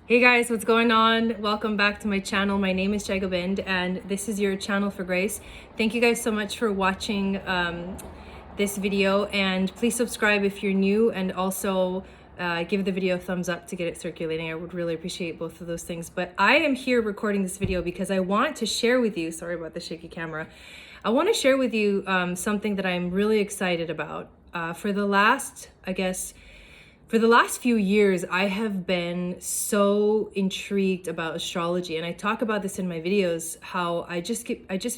Hey guys, what's going on? Welcome back to my channel. My name is Jai Gobind and this is your channel for grace. Thank you guys so much for watching this video, and please subscribe if you're new, and also give the video a thumbs up to get it circulating. I would really appreciate both of those things. But I am here recording this video because I want to share with you, sorry about the shaky camera. I want to share with you something that I'm really excited about. For the last few years, I have been so intrigued about astrology, and I talk about this in my videos, how I just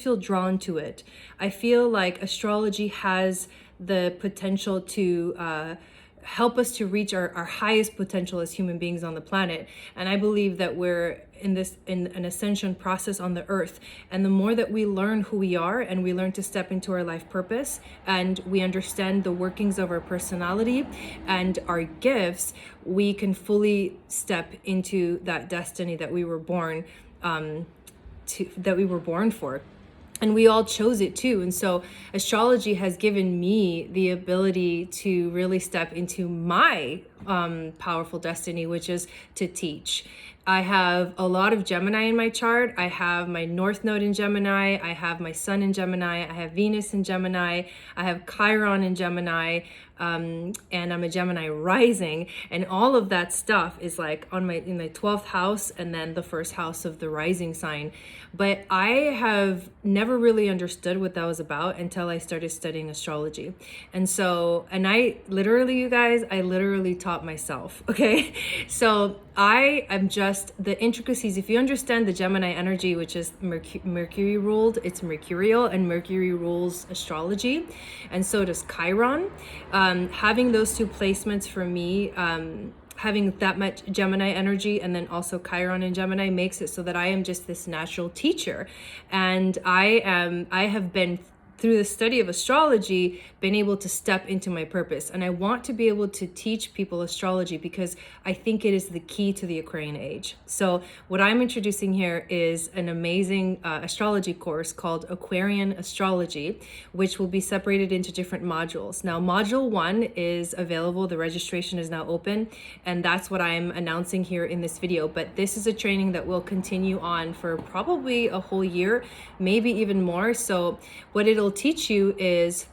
feel drawn to it. I feel like astrology has the potential to help us to reach our highest potential as human beings on the planet. And I believe that we're in an ascension process on the earth, and the more that we learn who we are and we learn to step into our life purpose and we understand the workings of our personality and our gifts, we can fully step into that destiny that we were born for. And we all chose it too. And so astrology has given me the ability to really step into my powerful destiny, which is to teach. I have a lot of Gemini in my chart. I have my North Node in Gemini. I have my Sun in Gemini. I have Venus in Gemini. I have Chiron in Gemini. And I'm a Gemini rising. And all of that stuff is like in my 12th house, and then the first house of the rising sign. But I have never really understood what that was about until I started studying astrology. And I literally taught myself, okay? So I am just the intricacies. If you understand the Gemini energy, which is Mercury ruled, it's mercurial, and Mercury rules astrology, and so does Chiron. Having those two placements for me, having that much Gemini energy and then also Chiron in Gemini, makes it so that I am just this natural teacher. And I have been, through the study of astrology, been able to step into my purpose. And I want to be able to teach people astrology because I think it is the key to the Aquarian age. So what I'm introducing here is an amazing astrology course called Aquarian Astrology, which will be separated into different modules. Now, module 1 is available. The registration is now open, and that's what I'm announcing here in this video. But this is a training that will continue on for probably a whole year, maybe even more. So what it'll teach you is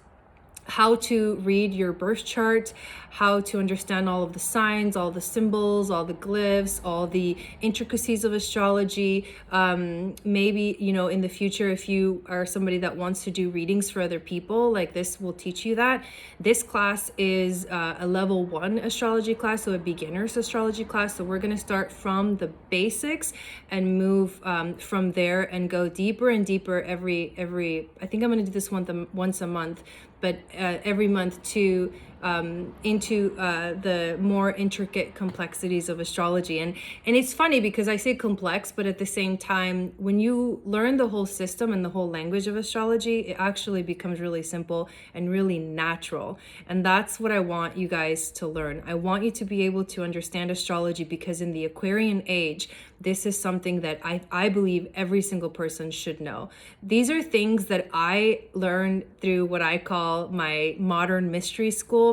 how to read your birth chart, how to understand all of the signs, all the symbols, all the glyphs, all the intricacies of astrology. Maybe, in the future, if you are somebody that wants to do readings for other people, like this will teach you that. This class is a level 1 astrology class, so a beginner's astrology class. So we're going to start from the basics and move from there and go deeper and deeper every I think I'm going to do this once a month, but every month into the more intricate complexities of astrology. And it's funny because I say complex, but at the same time, when you learn the whole system and the whole language of astrology, it actually becomes really simple and really natural. And that's what I want you guys to learn. I want you to be able to understand astrology, because in the Aquarian age, this is something that I believe every single person should know. These are things that I learned through what I call my modern mystery school.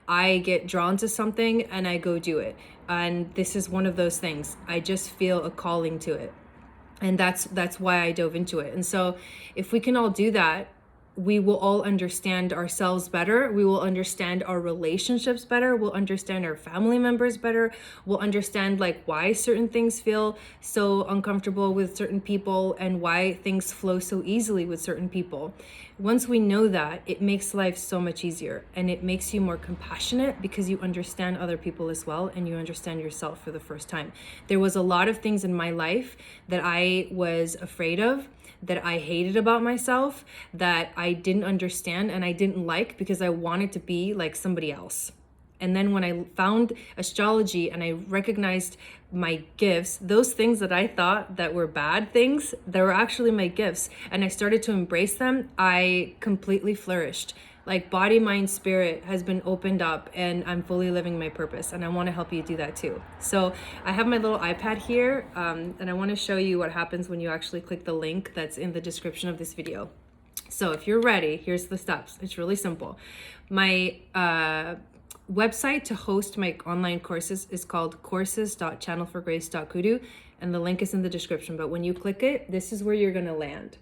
I get drawn to something and I go do it. And this is one of those things. I just feel a calling to it. And that's why I dove into it. And so if we can all do that, we will all understand ourselves better. We will understand our relationships better. We'll understand our family members better. We'll understand why certain things feel so uncomfortable with certain people and why things flow so easily with certain people. Once we know that, it makes life so much easier, and it makes you more compassionate because you understand other people as well, and you understand yourself for the first time. There was a lot of things in my life that I was afraid of, that I hated about myself, that I didn't understand and I didn't like because I wanted to be like somebody else. And then when I found astrology and I recognized my gifts, those things that I thought that were bad things, they were actually my gifts. And I started to embrace them. I completely flourished. Body, mind, spirit has been opened up, and I'm fully living my purpose. And I want to help you do that too. So I have my little iPad here, and I want to show you what happens when you actually click the link that's in the description of this video. So if you're ready, here's the steps. It's really simple. My website to host my online courses is called courses.channelforgrace.kudu, and the link is in the description. But when you click it, this is where you're going to land.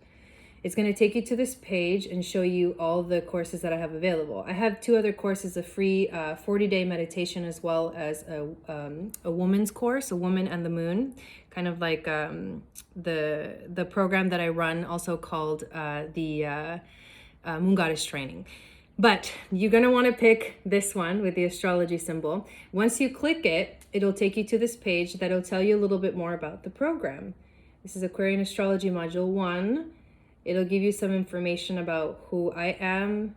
It's going to take you to this page and show you all the courses that I have available. I have 2 other courses, a free 40-day meditation, as well as a woman's course, a woman and the moon, kind of like the program that I run, also called the Moon Goddess Training. But you're going to want to pick this one with the astrology symbol. Once you click it, it'll take you to this page that'll tell you a little bit more about the program. This is Aquarian Astrology Module 1. It'll give you some information about who I am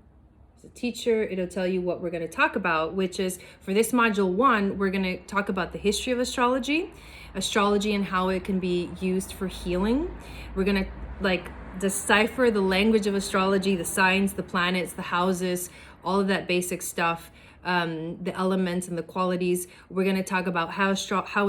as a teacher. It'll tell you what we're going to talk about, which is, for this module 1, we're going to talk about the history of astrology and how it can be used for healing. We're going to decipher the language of astrology, the signs, the planets, the houses, all of that basic stuff, the elements and the qualities. We're going to talk about how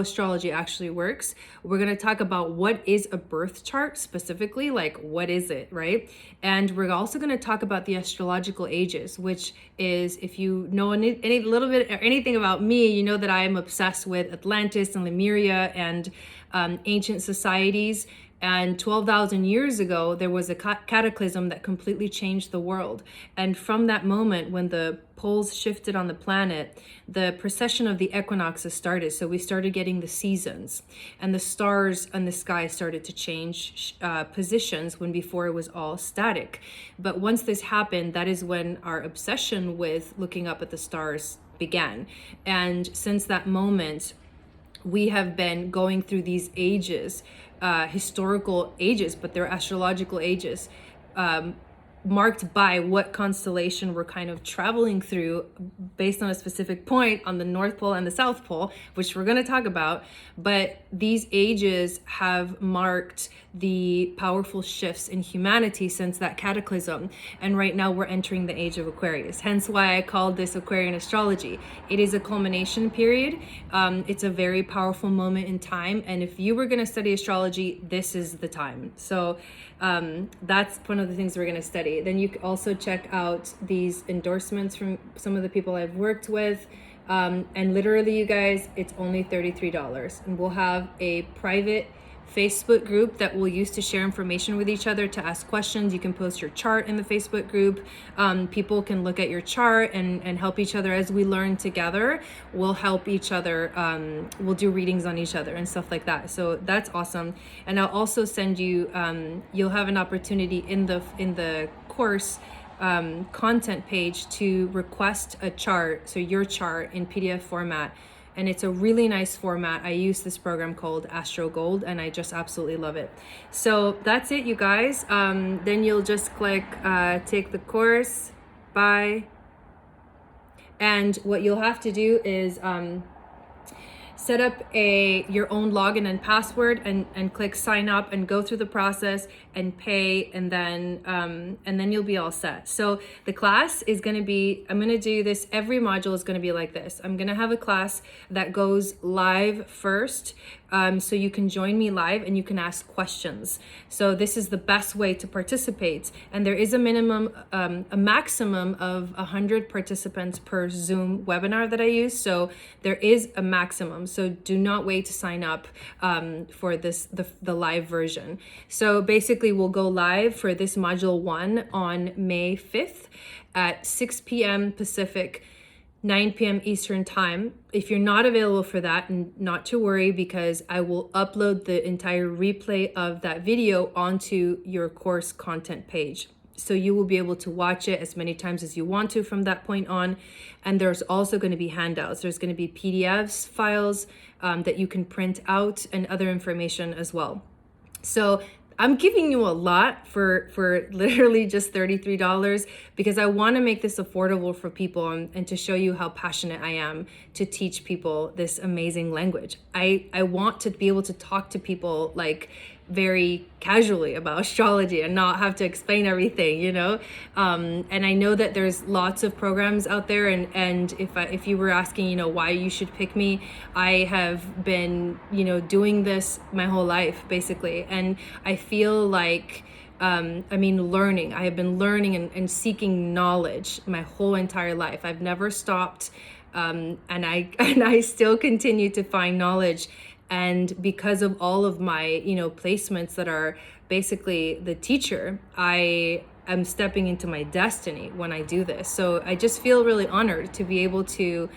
astrology actually works. We're going to talk about what is a birth chart specifically, like what is it, right? And we're also going to talk about the astrological ages, which is, if you know any little bit or anything about me, you know that I am obsessed with Atlantis and Lemuria and ancient societies. And 12,000 years ago, there was a cataclysm that completely changed the world. And from that moment, when the poles shifted on the planet, the precession of the equinoxes started. So we started getting the seasons, and the stars in the sky started to change positions, when before it was all static. But once this happened, that is when our obsession with looking up at the stars began. And since that moment, we have been going through these ages, historical ages, but they're astrological ages, marked by what constellation we're kind of traveling through based on a specific point on the North Pole and the South Pole, which we're going to talk about. But these ages have marked the powerful shifts in humanity since that cataclysm. And right now we're entering the age of Aquarius. Hence why I called this Aquarian Astrology. It is a culmination period. It's a very powerful moment in time. And if you were going to study astrology, this is the time. So that's one of the things we're going to study. Then you can also check out these endorsements from some of the people I've worked with. And literally, you guys, it's only $33. And we'll have a private Facebook group that we'll use to share information with each other, to ask questions. You can post your chart in the Facebook group. People can look at your chart and help each other as we learn together. We'll help each other. We'll do readings on each other and stuff like that. So that's awesome. And I'll also send you, you'll have an opportunity in the course content page to request a chart, so your chart in PDF format. And it's a really nice format. I use this program called Astro Gold, and I just absolutely love it. So that's it, you guys. Then you'll just click take the course, buy. And what you'll have to do is set up your own login and password, and click sign up and go through the process and pay, and then you'll be all set. So the class is going to be, I'm going to do this, every module is going to be like this. I'm going to have a class that goes live first, so you can join me live and you can ask questions. So this is the best way to participate. And there is a maximum of 100 participants per Zoom webinar that I use. So there is a maximum. So do not wait to sign up for the live version. So basically, we'll go live for this module 1 on May 5th at 6 p.m. Pacific, 9 p.m. Eastern time. If you're not available for that, not to worry, because I will upload the entire replay of that video onto your course content page. So you will be able to watch it as many times as you want to from that point on. And there's also going to be handouts. There's going to be PDFs, files that you can print out, and other information as well. So I'm giving you a lot for literally just $33, because I want to make this affordable for people, and to show you how passionate I am to teach people this amazing language. I want to be able to talk to people like very casually about astrology and not have to explain everything, you know? And I know that there's lots of programs out there, and if you were asking, you know, why you should pick me, I have been, you know, doing this my whole life, basically. And I feel like, learning. I have been learning and seeking knowledge my whole entire life. I've never stopped. and I still continue to find knowledge. And because of all of my, you know, placements that are basically the teacher, I am stepping into my destiny when I do this. So I just feel really honored to be able to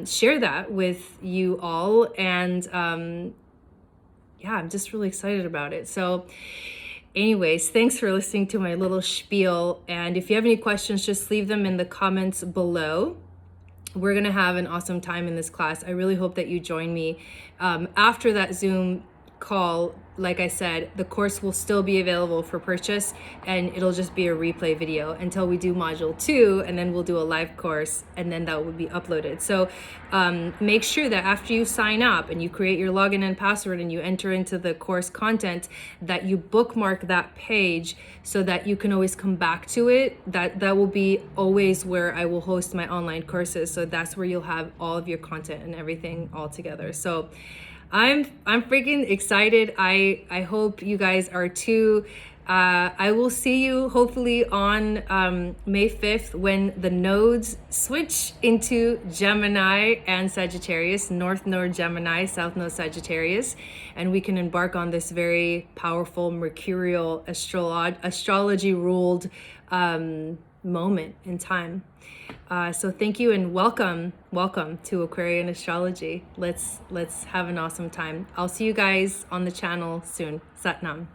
share that with you all. And yeah, I'm just really excited about it. So anyways, thanks for listening to my little spiel. And if you have any questions, just leave them in the comments below. We're going to have an awesome time in this class. I really hope that you join me. After that Zoom call, like I said, the course will still be available for purchase, and it'll just be a replay video until we do module 2, and then we'll do a live course, and then that will be uploaded. So make sure that after you sign up and you create your login and password and you enter into the course content, that you bookmark that page so that you can always come back to it. That will be always where I will host my online courses. So that's where you'll have all of your content and everything all together. So I'm freaking excited. I hope you guys are too. I will see you hopefully on May 5th when the nodes switch into Gemini and Sagittarius, North Node Gemini, South Node Sagittarius, and we can embark on this very powerful mercurial astrology ruled moment in time. So thank you and welcome to Aquarian Astrology. Let's have an awesome time. I'll see you guys on the channel soon. Sat Nam.